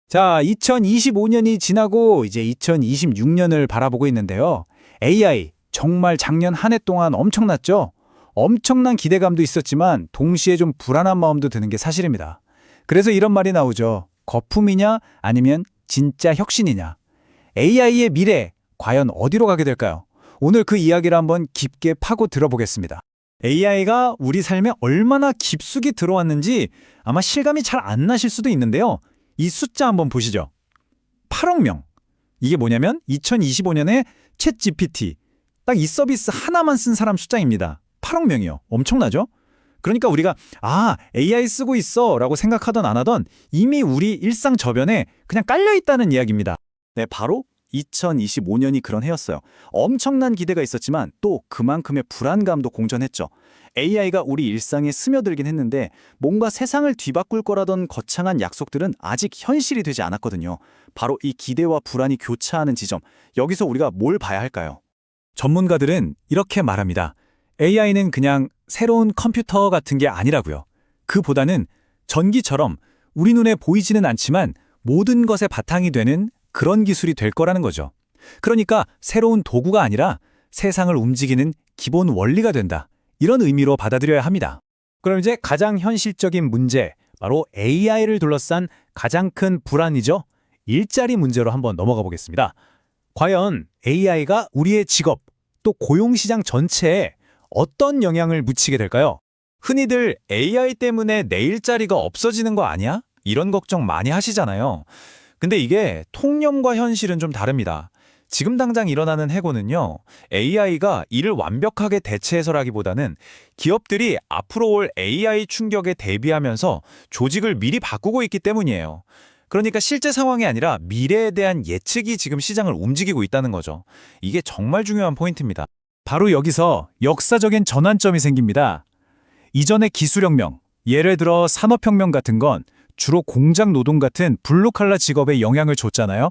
자, 2025년이 지나고 이제 2026년을 바라보고 있는데요. AI, 정말 작년 한 해 동안 엄청났죠? 엄청난 기대감도 있었지만 동시에 좀 불안한 마음도 드는 게 사실입니다. 그래서 이런 말이 나오죠. 거품이냐 아니면 진짜 혁신이냐. AI의 미래, 과연 어디로 가게 될까요? 오늘 그 이야기를 한번 깊게 파고 들어보겠습니다. AI가 우리 삶에 얼마나 깊숙이 들어왔는지 아마 실감이 잘 안 나실 수도 있는데요. 이 숫자 한번 보시죠. 8억 명. 이게 뭐냐면 2025년에 챗 GPT, 딱 이 서비스 하나만 쓴 사람 숫자입니다. 8억 명이요. 엄청나죠? 그러니까 우리가 AI 쓰고 있어 라고 생각하던 안 하던 이미 우리 일상 저변에 그냥 깔려있다는 이야기입니다. 네, 바로 2025년이 그런 해였어요. 엄청난 기대가 있었지만 또 그만큼의 불안감도 공존했죠. AI가 우리 일상에 스며들긴 했는데 뭔가 세상을 뒤바꿀 거라던 거창한 약속들은 아직 현실이 되지 않았거든요. 바로 이 기대와 불안이 교차하는 지점, 여기서 우리가 뭘 봐야 할까요? 전문가들은 이렇게 말합니다. AI는 그냥 새로운 컴퓨터 같은 게 아니라고요. 그보다는 전기처럼 우리 눈에 보이지는 않지만 모든 것의 바탕이 되는 그런 기술이 될 거라는 거죠. 그러니까 새로운 도구가 아니라 세상을 움직이는 기본 원리가 된다. 이런 의미로 받아들여야 합니다. 그럼 이제 가장 현실적인 문제, 바로 AI를 둘러싼 가장 큰 불안이죠. 일자리 문제로 한번 넘어가 보겠습니다. 과연 AI가 우리의 직업, 또 고용시장 전체에 어떤 영향을 미치게 될까요? 흔히들 AI 때문에 내 일자리가 없어지는 거 아니야? 이런 걱정 많이 하시잖아요. 근데 이게 통념과 현실은 좀 다릅니다. 지금 당장 일어나는 해고는요, AI가 이를 완벽하게 대체해서라기보다는 기업들이 앞으로 올 AI 충격에 대비하면서 조직을 미리 바꾸고 있기 때문이에요. 그러니까 실제 상황이 아니라 미래에 대한 예측이 지금 시장을 움직이고 있다는 거죠. 이게 정말 중요한 포인트입니다. 바로 여기서 역사적인 전환점이 생깁니다. 이전의 기술혁명, 예를 들어 산업혁명 같은 건 주로 공장 노동 같은 블루칼라 직업에 영향을 줬잖아요.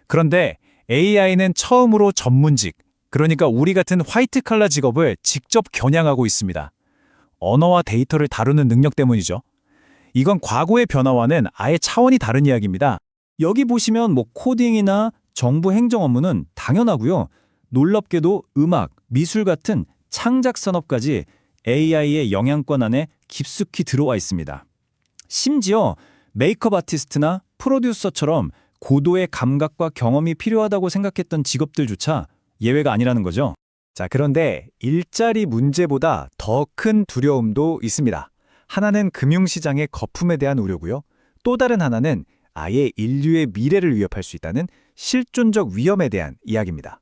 그런데 AI는 처음으로 전문직, 그러니까 우리 같은 화이트칼라 직업을 직접 겨냥하고 있습니다. 언어와 데이터를 다루는 능력 때문이죠. 이건 과거의 변화와는 아예 차원이 다른 이야기입니다. 여기 보시면 코딩이나 정부 행정 업무는 당연하고요. 놀랍게도 음악, 미술 같은 창작 산업까지 AI의 영향권 안에 깊숙이 들어와 있습니다. 심지어 메이크업 아티스트나 프로듀서처럼 고도의 감각과 경험이 필요하다고 생각했던 직업들조차 예외가 아니라는 거죠. 자, 그런데 일자리 문제보다 더 큰 두려움도 있습니다. 하나는 금융시장의 거품에 대한 우려고요. 또 다른 하나는 아예 인류의 미래를 위협할 수 있다는 실존적 위험에 대한 이야기입니다.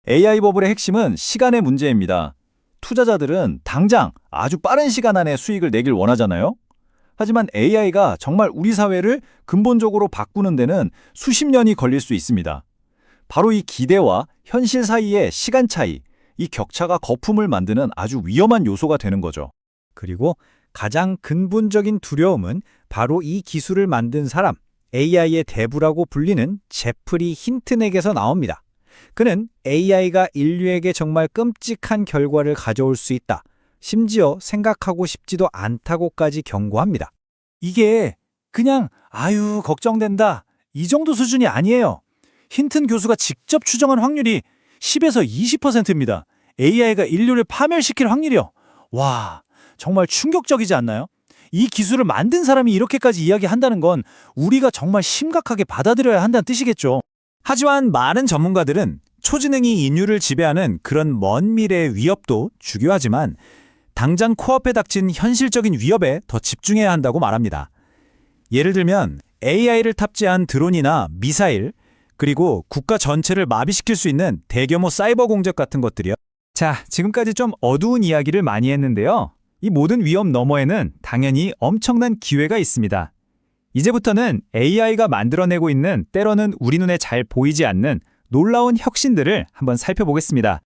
AI 버블의 핵심은 시간의 문제입니다. 투자자들은 당장 아주 빠른 시간 안에 수익을 내길 원하잖아요. 하지만 AI가 정말 우리 사회를 근본적으로 바꾸는 데는 수십 년이 걸릴 수 있습니다. 바로 이 기대와 현실 사이의 시간 차이, 이 격차가 거품을 만드는 아주 위험한 요소가 되는 거죠. 그리고 가장 근본적인 두려움은 바로 이 기술을 만든 사람, AI의 대부라고 불리는 제프리 힌트넥에서 나옵니다. 그는 AI가 인류에게 정말 끔찍한 결과를 가져올 수 있다. 심지어 생각하고 싶지도 않다고까지 경고합니다. 이게 그냥 걱정된다. 이 정도 수준이 아니에요. 힌튼 교수가 직접 추정한 확률이 10에서 20%입니다. AI가 인류를 파멸시킬 확률이요. 와, 정말 충격적이지 않나요? 이 기술을 만든 사람이 이렇게까지 이야기한다는 건 우리가 정말 심각하게 받아들여야 한다는 뜻이겠죠. 하지만 많은 전문가들은 초지능이 인류를 지배하는 그런 먼 미래의 위협도 중요하지만 당장 코앞에 닥친 현실적인 위협에 더 집중해야 한다고 말합니다. 예를 들면 AI를 탑재한 드론이나 미사일, 그리고 국가 전체를 마비시킬 수 있는 대규모 사이버 공작 같은 것들이요. 자, 지금까지 좀 어두운 이야기를 많이 했는데요. 이 모든 위험 너머에는 당연히 엄청난 기회가 있습니다. 이제부터는 AI가 만들어내고 있는 때로는 우리 눈에 잘 보이지 않는 놀라운 혁신들을 한번 살펴보겠습니다.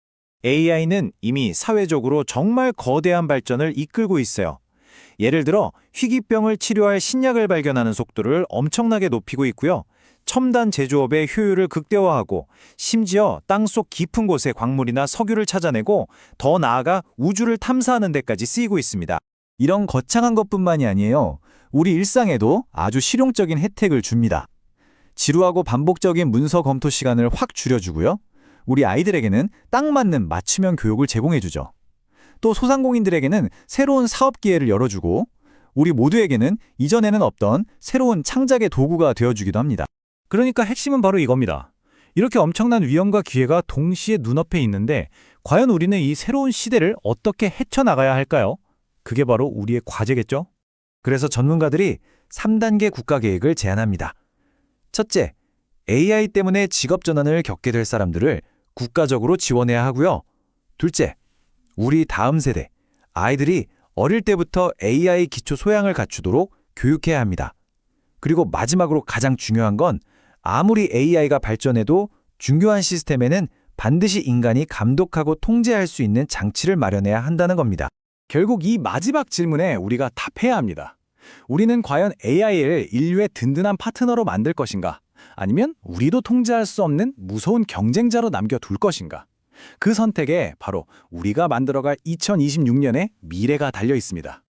AI는 이미 사회적으로 정말 거대한 발전을 이끌고 있어요. 예를 들어 희귀병을 치료할 신약을 발견하는 속도를 엄청나게 높이고 있고요. 첨단 제조업의 효율을 극대화하고 심지어 땅속 깊은 곳의 광물이나 석유를 찾아내고 더 나아가 우주를 탐사하는 데까지 쓰이고 있습니다. 이런 거창한 것뿐만이 아니에요. 우리 일상에도 아주 실용적인 혜택을 줍니다. 지루하고 반복적인 문서 검토 시간을 확 줄여주고요. 우리 아이들에게는 딱 맞는 맞춤형 교육을 제공해주죠. 또 소상공인들에게는 새로운 사업 기회를 열어주고 우리 모두에게는 이전에는 없던 새로운 창작의 도구가 되어주기도 합니다. 그러니까 핵심은 바로 이겁니다. 이렇게 엄청난 위험과 기회가 동시에 눈앞에 있는데 과연 우리는 이 새로운 시대를 어떻게 헤쳐나가야 할까요? 그게 바로 우리의 과제겠죠? 그래서 전문가들이 3단계 국가계획을 제안합니다. 첫째, AI 때문에 직업 전환을 겪게 될 사람들을 국가적으로 지원해야 하고요. 둘째, 우리 다음 세대, 아이들이 어릴 때부터 AI 기초 소양을 갖추도록 교육해야 합니다. 그리고 마지막으로 가장 중요한 건 아무리 AI가 발전해도 중요한 시스템에는 반드시 인간이 감독하고 통제할 수 있는 장치를 마련해야 한다는 겁니다. 결국 이 마지막 질문에 우리가 답해야 합니다. 우리는 과연 AI를 인류의 든든한 파트너로 만들 것인가? 아니면 우리도 통제할 수 없는 무서운 경쟁자로 남겨둘 것인가? 그 선택에 바로 우리가 만들어갈 2026년의 미래가 달려 있습니다.